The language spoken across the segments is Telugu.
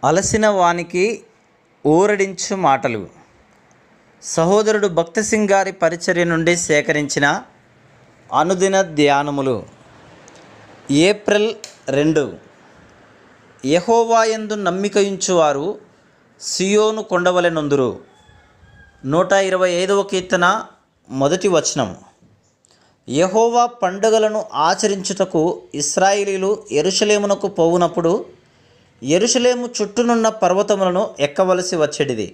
అలసిన వానికి ఊరడించు మాటలు. సహోదరుడు భక్తసింగ్ గారి పరిచర్య నుండి సేకరించిన అనుదిన ధ్యానములు. ఏప్రిల్ 2. యెహోవా యందు నమ్మికయుంచువారు సియోను కొండవలె నొందురు. 125వ కీర్తన 1వ వచనం. యెహోవా పండుగలను ఆచరించుటకు ఇశ్రాయేలీయులు యెరూషలేమునకు పోవునప్పుడు యెరూషలేము చుట్టూనున్న పర్వతములను ఎక్కవలసి వచ్చేటిది.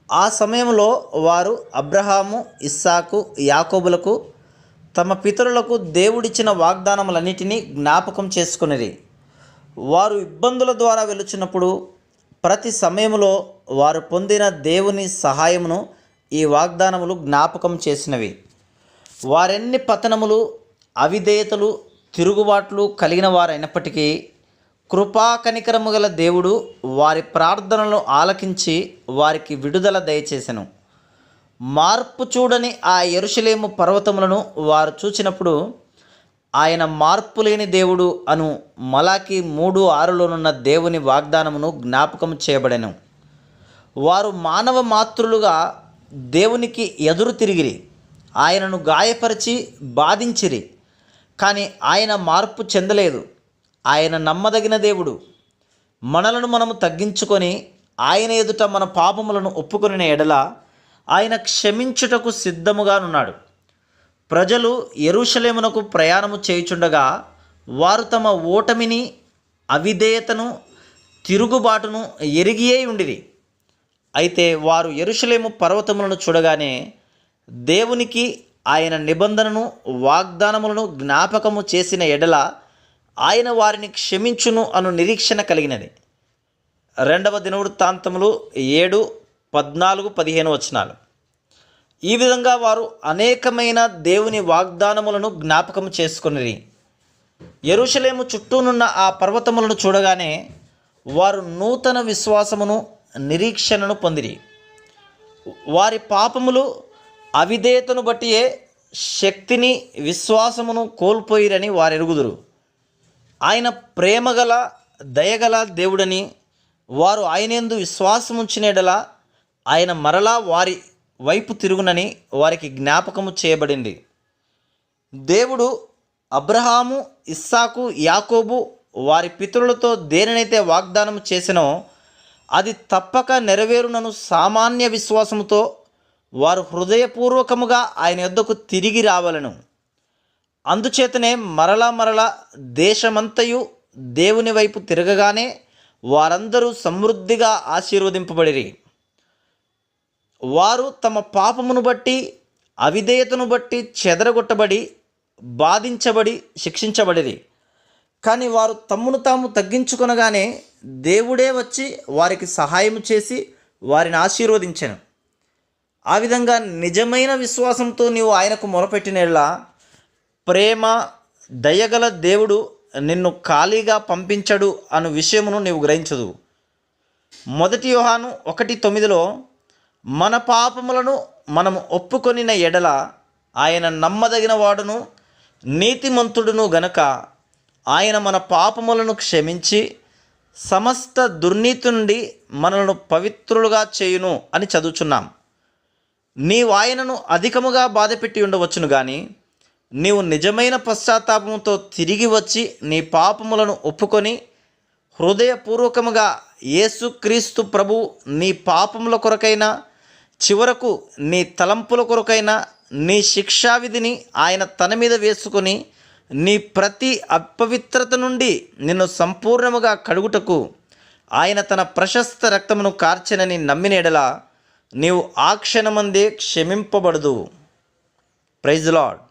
ఆ సమయంలో వారు అబ్రహాము, ఇస్సాకు, యాకోబులకు తమ పితరులకు దేవుడిచ్చిన వాగ్దానములన్నిటినీ జ్ఞాపకం చేసుకొనిరి. వారు ఇబ్బందుల ద్వారా వెలుచున్నప్పుడు ప్రతి సమయంలో వారు పొందిన దేవుని సహాయమును ఈ వాగ్దానములు జ్ఞాపకం చేసినవి. వారెన్ని పతనములు, అవిధేయతలు, తిరుగుబాట్లు కలిగిన వారైనప్పటికీ కృపా కనికరము గల దేవుడు వారి ప్రార్థనలను ఆలకించి వారికి విడుదల దయచేసెను. మార్పు చూడని ఆ యెరూషలేము పర్వతములను వారు చూచినప్పుడు ఆయన మార్పు లేని దేవుడు అను మలాకి 3:6లోనున్న దేవుని వాగ్దానమును జ్ఞాపకం చేయబడెను. వారు మానవ మాతృలుగా దేవునికి ఎదురు తిరిగిరి, ఆయనను గాయపరిచి బాధించిరి. కానీ ఆయన మార్పు చెందలేదు. ఆయన నమ్మదగిన దేవుడు. మనలను మనము తగ్గించుకొని ఆయన ఎదుట మన పాపములను ఒప్పుకొనిన ఎడల ఆయన క్షమించుటకు సిద్ధముగానున్నాడు. ప్రజలు యెరూషలేమునకు ప్రయాణము చేయుచుండగా వారు తమ ఓటమిని, అవిధేయతను, తిరుగుబాటును ఎరిగియే ఉండిరి. అయితే వారు యెరూషలేము పర్వతములను చూడగానే దేవునికి ఆయన నిబంధనను, వాగ్దానములను జ్ఞాపకము చేసిన ఎడల ఆయన వారిని క్షమించును అను నిరీక్షణ కలిగినది. 2వ దినవృత్తాంతములు 7:14-15 వచనాలు. ఈ విధంగా వారు అనేకమైన దేవుని వాగ్దానములను జ్ఞాపకం చేసుకొనిరి. యెరూషలేము చుట్టూనున్న ఆ పర్వతములను చూడగానే వారు నూతన విశ్వాసమును, నిరీక్షణను పొందిరి. వారి పాపములు, అవిధేయతను బట్టియే శక్తిని, విశ్వాసమును కోల్పోయిరని వారెరుగుదురు. ఆయన ప్రేమగల, దయగల దేవుడని వారు ఆయనందు విశ్వాసముంచినెడలా ఆయన మరలా వారి వైపు తిరుగునని వారికి జ్ఞాపకము చేయబడింది. దేవుడు అబ్రహాము, ఇస్సాకు, యాకోబు వారి పితరులతో దేనినైతే వాగ్దానం చేసినో అది తప్పక నెరవేరునను సామాన్య విశ్వాసముతో వారు హృదయపూర్వకముగా ఆయన యొద్దకు తిరిగి రావలను. అందుచేతనే మరలా దేశమంతయు దేవుని వైపు తిరగగానే వారందరూ సమృద్ధిగా ఆశీర్వదింపబడిరి. వారు తమ పాపమును బట్టి, అవిధేయతను బట్టి చెదరగొట్టబడి, బాధించబడి, శిక్షించబడిరి. కానీ వారు తమ్మును తాము తగ్గించుకొనగానే దేవుడే వచ్చి వారికి సహాయం చేసి వారిని ఆశీర్వదించెను. ఆ విధంగా నిజమైన విశ్వాసంతో నీవు ఆయనకు మొరపెట్టినలా ప్రేమ, దయగల దేవుడు నిన్ను ఖాళీగా పంపించడు అను విషయమును నీవు గ్రహించదు. 1 యోహాను 1:9లో మన పాపములను మనము ఒప్పుకొనిన ఎడల ఆయన నమ్మదగిన వాడును, నీతిమంతుడును గనుక ఆయన మన పాపములను క్షమించి సమస్త దుర్నీతి నుండి మనలను పవిత్రులుగా చేయును అని చదువుచున్నాం. నీవు ఆయనను అధికముగా బాధపెట్టి ఉండవచ్చును కానీ నీవు నిజమైన పశ్చాత్తాపముతో తిరిగి వచ్చి నీ పాపములను ఒప్పుకొని హృదయపూర్వకముగా యేసుక్రీస్తు ప్రభు నీ పాపముల కొరకైనా, చివరకు నీ తలంపుల కొరకైనా నీ శిక్షావిధిని ఆయన తన మీద వేసుకొని నీ ప్రతి అపవిత్రత నుండి నిన్ను సంపూర్ణముగా కడుగుటకు ఆయన తన ప్రశస్త రక్తమును కార్చెనని నమ్మిన ఎడల నీవు ఆ క్షణమందే క్షమింపబడదు. Praise the lord.